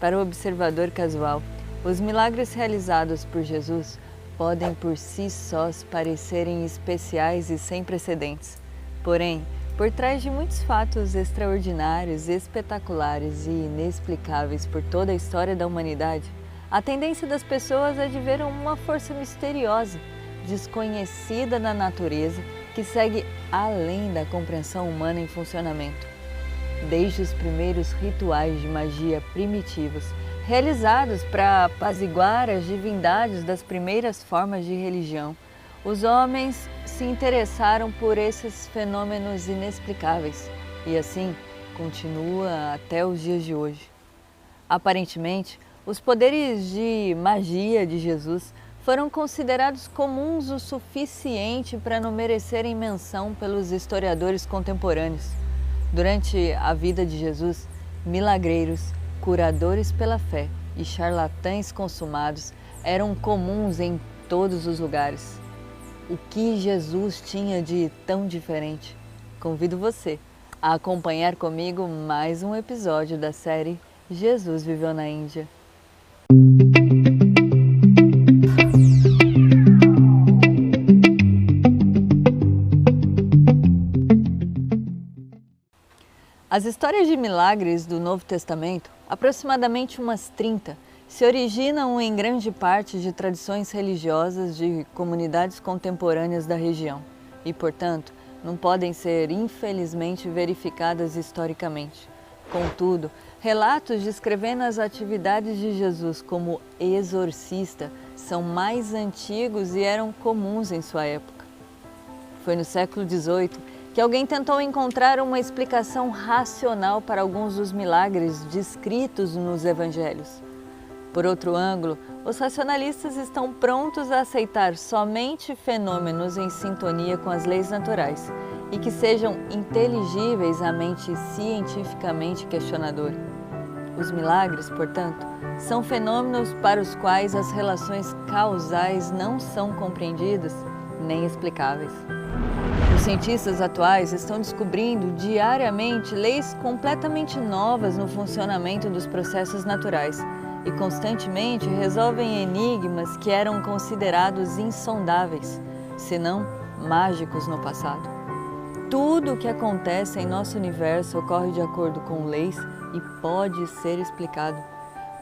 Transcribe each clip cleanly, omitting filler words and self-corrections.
Para o observador casual, os milagres realizados por Jesus podem por si sós parecerem especiais e sem precedentes. Porém, por trás de muitos fatos extraordinários, espetaculares e inexplicáveis por toda a história da humanidade, a tendência das pessoas é de ver uma força misteriosa, desconhecida na natureza, que segue além da compreensão humana em funcionamento. Desde os primeiros rituais de magia primitivos, realizados para apaziguar as divindades das primeiras formas de religião, os homens se interessaram por esses fenômenos inexplicáveis e assim continua até os dias de hoje. Aparentemente, os poderes de magia de Jesus foram considerados comuns o suficiente para não merecerem menção pelos historiadores contemporâneos. Durante a vida de Jesus, milagreiros, curadores pela fé e charlatães consumados eram comuns em todos os lugares. O que Jesus tinha de tão diferente? Convido você a acompanhar comigo mais um episódio da série Jesus Viveu na Índia. As histórias de milagres do Novo Testamento, aproximadamente umas 30, se originam em grande parte de tradições religiosas de comunidades contemporâneas da região e, portanto, não podem ser infelizmente verificadas historicamente. Contudo, relatos descrevendo as atividades de Jesus como exorcista são mais antigos e eram comuns em sua época. Foi no século XVIII que alguém tentou encontrar uma explicação racional para alguns dos milagres descritos nos evangelhos. Por outro ângulo, os racionalistas estão prontos a aceitar somente fenômenos em sintonia com as leis naturais e que sejam inteligíveis à mente cientificamente questionadora. Os milagres, portanto, são fenômenos para os quais as relações causais não são compreendidas nem explicáveis. Os cientistas atuais estão descobrindo diariamente leis completamente novas no funcionamento dos processos naturais e constantemente resolvem enigmas que eram considerados insondáveis, se não mágicos no passado. Tudo o que acontece em nosso universo ocorre de acordo com leis e pode ser explicado.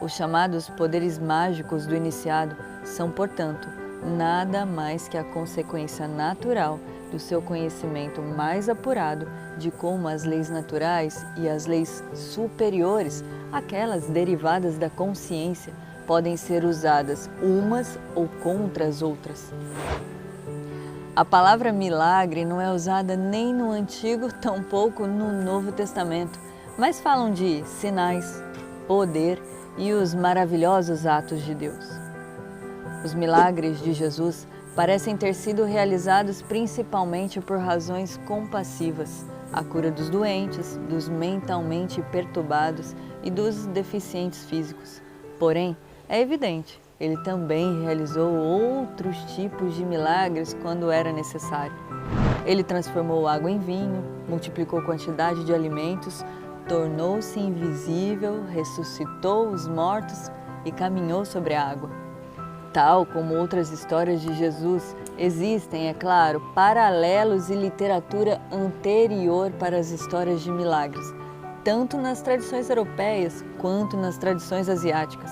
Os chamados poderes mágicos do iniciado são, portanto, nada mais que a consequência natural do seu conhecimento mais apurado de como as leis naturais e as leis superiores, aquelas derivadas da consciência, podem ser usadas umas ou contra as outras. A palavra milagre não é usada nem no Antigo, tampouco no Novo Testamento, mas falam de sinais, poder e os maravilhosos atos de Deus. Os milagres de Jesus parecem ter sido realizados principalmente por razões compassivas, a cura dos doentes, dos mentalmente perturbados e dos deficientes físicos. Porém, é evidente, ele também realizou outros tipos de milagres quando era necessário. Ele transformou água em vinho, multiplicou a quantidade de alimentos, tornou-se invisível, ressuscitou os mortos e caminhou sobre a água. Tal como outras histórias de Jesus, existem, é claro, paralelos e literatura anterior para as histórias de milagres, tanto nas tradições europeias quanto nas tradições asiáticas.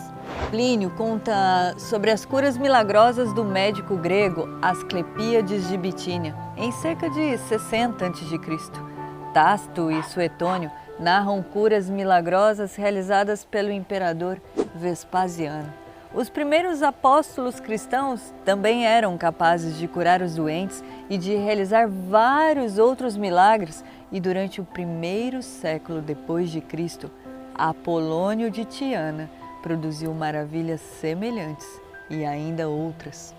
Plínio conta sobre as curas milagrosas do médico grego Asclepíades de Bitínia, em cerca de 60 a.C. Tácito e Suetônio narram curas milagrosas realizadas pelo imperador Vespasiano. Os primeiros apóstolos cristãos também eram capazes de curar os doentes e de realizar vários outros milagres, e durante o primeiro século depois de Cristo, Apolônio de Tiana produziu maravilhas semelhantes e ainda outras.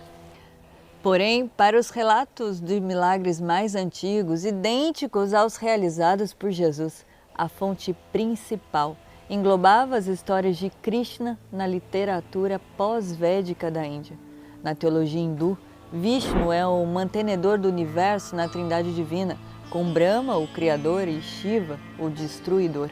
Porém, para os relatos de milagres mais antigos, idênticos aos realizados por Jesus, a fonte principal englobava as histórias de Krishna na literatura pós-védica da Índia. Na teologia hindu, Vishnu é o mantenedor do universo na Trindade Divina, com Brahma, o Criador, e Shiva, o Destruidor.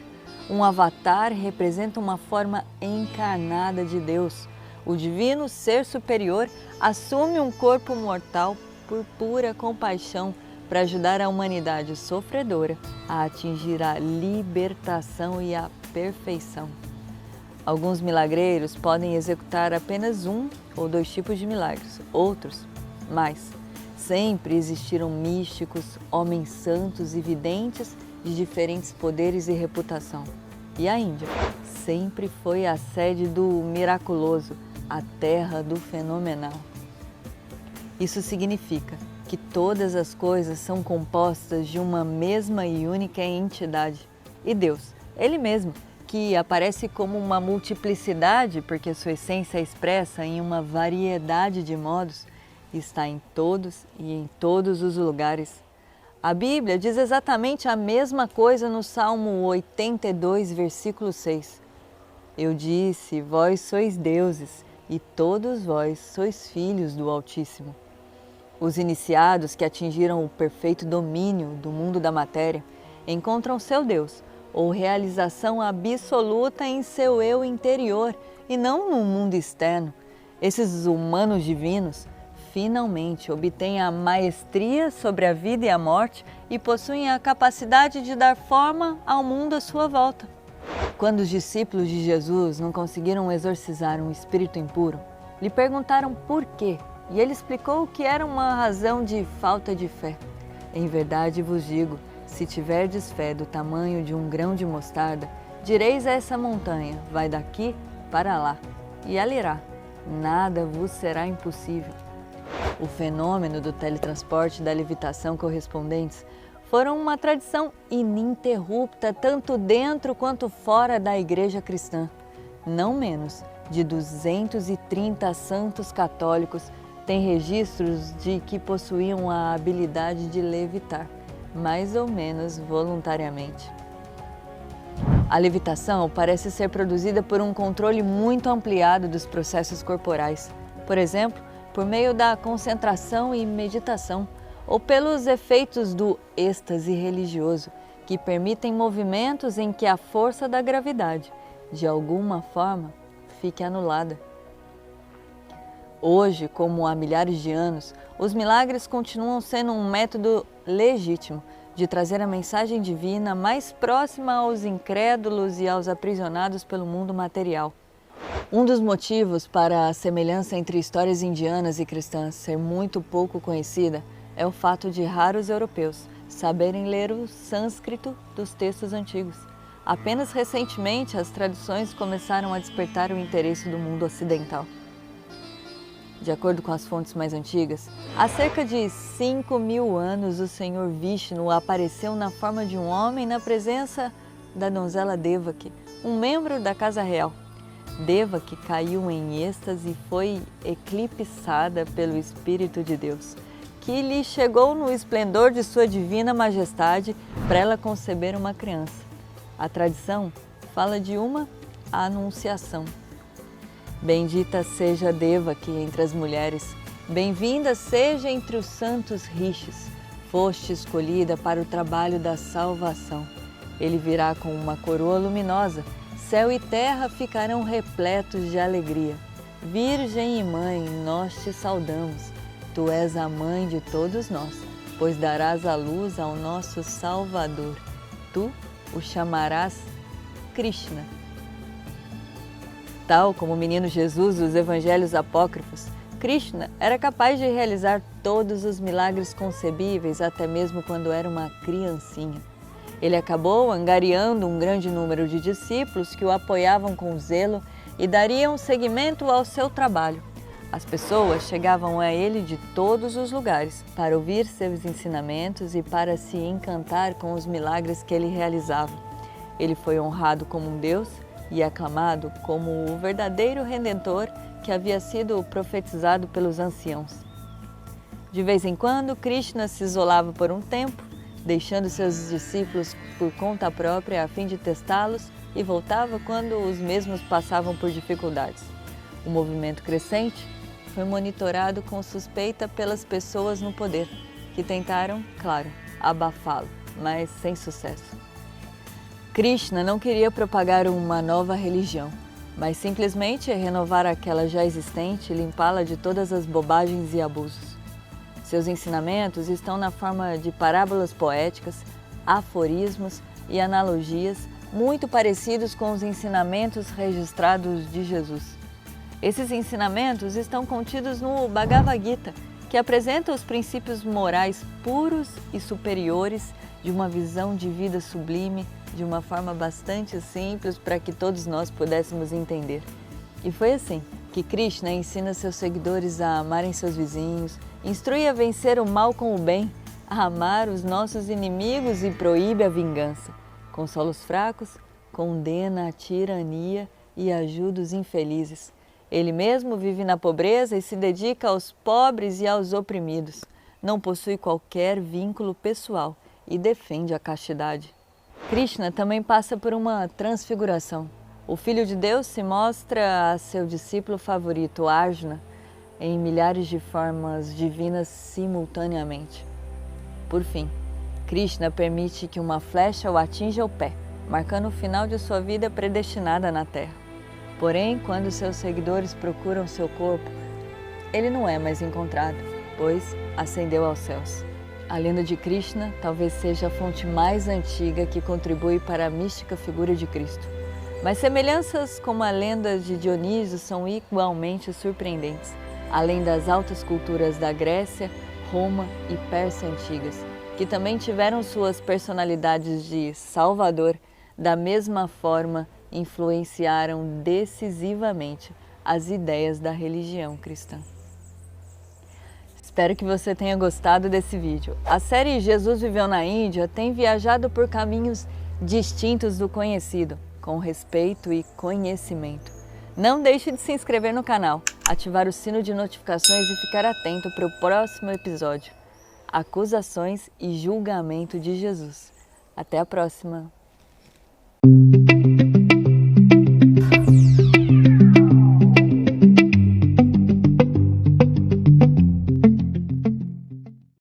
Um avatar representa uma forma encarnada de Deus. O divino ser superior assume um corpo mortal por pura compaixão para ajudar a humanidade sofredora a atingir a libertação e a perfeição. Alguns milagreiros podem executar apenas um ou dois tipos de milagres, outros mais. Sempre existiram místicos, homens santos e videntes de diferentes poderes e reputação. E a Índia sempre foi a sede do miraculoso, a terra do fenomenal. Isso significa que todas as coisas são compostas de uma mesma e única entidade. E Deus, Ele mesmo, que aparece como uma multiplicidade porque sua essência é expressa em uma variedade de modos, está em todos e em todos os lugares. A Bíblia diz exatamente a mesma coisa no Salmo 82, versículo 6. Eu disse, vós sois deuses, e todos vós sois filhos do Altíssimo. Os iniciados que atingiram o perfeito domínio do mundo da matéria encontram seu Deus, ou realização absoluta em seu eu interior e não no mundo externo. Esses humanos divinos finalmente obtêm a maestria sobre a vida e a morte e possuem a capacidade de dar forma ao mundo à sua volta. Quando os discípulos de Jesus não conseguiram exorcizar um espírito impuro, lhe perguntaram por quê, e ele explicou que era uma razão de falta de fé. Em verdade vos digo, se tiverdes fé do tamanho de um grão de mostarda, direis a essa montanha, vai daqui para lá, e ela irá. Nada vos será impossível. O fenômeno do teletransporte e da levitação correspondentes foram uma tradição ininterrupta tanto dentro quanto fora da Igreja cristã. Não menos de 230 santos católicos têm registros de que possuíam a habilidade de levitar, mais ou menos voluntariamente. A levitação parece ser produzida por um controle muito ampliado dos processos corporais. Por exemplo, por meio da concentração e meditação, ou pelos efeitos do êxtase religioso, que permitem movimentos em que a força da gravidade, de alguma forma, fique anulada. Hoje, como há milhares de anos, os milagres continuam sendo um método legítimo de trazer a mensagem divina mais próxima aos incrédulos e aos aprisionados pelo mundo material. Um dos motivos para a semelhança entre histórias indianas e cristãs ser muito pouco conhecida é o fato de raros europeus saberem ler o sânscrito dos textos antigos. Apenas recentemente as tradições começaram a despertar o interesse do mundo ocidental. De acordo com as fontes mais antigas, há cerca de 5.000 anos o Senhor Vishnu apareceu na forma de um homem na presença da donzela Devaki, um membro da casa real. Devaki caiu em êxtase e foi eclipsada pelo Espírito de Deus, que lhe chegou no esplendor de sua divina majestade para ela conceber uma criança. A tradição fala de uma anunciação. Bendita seja Devaki entre as mulheres, bem-vinda seja entre os santos rishis, foste escolhida para o trabalho da salvação. Ele virá com uma coroa luminosa, céu e terra ficarão repletos de alegria. Virgem e mãe, nós te saudamos, tu és a mãe de todos nós, pois darás a luz ao nosso Salvador. Tu o chamarás Krishna. Tal como o menino Jesus dos evangelhos apócrifos, Krishna era capaz de realizar todos os milagres concebíveis, até mesmo quando era uma criancinha. Ele acabou angariando um grande número de discípulos que o apoiavam com zelo e dariam seguimento ao seu trabalho. As pessoas chegavam a ele de todos os lugares para ouvir seus ensinamentos e para se encantar com os milagres que ele realizava. Ele foi honrado como um Deus e aclamado como o verdadeiro Redentor que havia sido profetizado pelos anciãos. De vez em quando, Krishna se isolava por um tempo, deixando seus discípulos por conta própria a fim de testá-los e voltava quando os mesmos passavam por dificuldades. O movimento crescente foi monitorado com suspeita pelas pessoas no poder, que tentaram, claro, abafá-lo, mas sem sucesso. Krishna não queria propagar uma nova religião, mas simplesmente renovar aquela já existente e limpá-la de todas as bobagens e abusos. Seus ensinamentos estão na forma de parábolas poéticas, aforismos e analogias muito parecidos com os ensinamentos registrados de Jesus. Esses ensinamentos estão contidos no Bhagavad Gita, que apresenta os princípios morais puros e superiores de uma visão de vida sublime, de uma forma bastante simples para que todos nós pudéssemos entender. E foi assim que Krishna ensina seus seguidores a amarem seus vizinhos, instrui a vencer o mal com o bem, a amar os nossos inimigos e proíbe a vingança, consola os fracos, condena a tirania e ajuda os infelizes. Ele mesmo vive na pobreza e se dedica aos pobres e aos oprimidos. Não possui qualquer vínculo pessoal e defende a castidade. Krishna também passa por uma transfiguração. O Filho de Deus se mostra a seu discípulo favorito, Arjuna, em milhares de formas divinas simultaneamente. Por fim, Krishna permite que uma flecha o atinja o pé, marcando o final de sua vida predestinada na Terra. Porém, quando seus seguidores procuram seu corpo, ele não é mais encontrado, pois ascendeu aos céus. A lenda de Krishna talvez seja a fonte mais antiga que contribui para a mística figura de Cristo. Mas semelhanças como a lenda de Dionísio são igualmente surpreendentes, além das altas culturas da Grécia, Roma e Pérsia antigas, que também tiveram suas personalidades de Salvador, da mesma forma influenciaram decisivamente as ideias da religião cristã. Espero que você tenha gostado desse vídeo. A série Jesus Viveu na Índia tem viajado por caminhos distintos do conhecido, com respeito e conhecimento. Não deixe de se inscrever no canal, ativar o sino de notificações e ficar atento para o próximo episódio. Acusações e julgamento de Jesus. Até a próxima!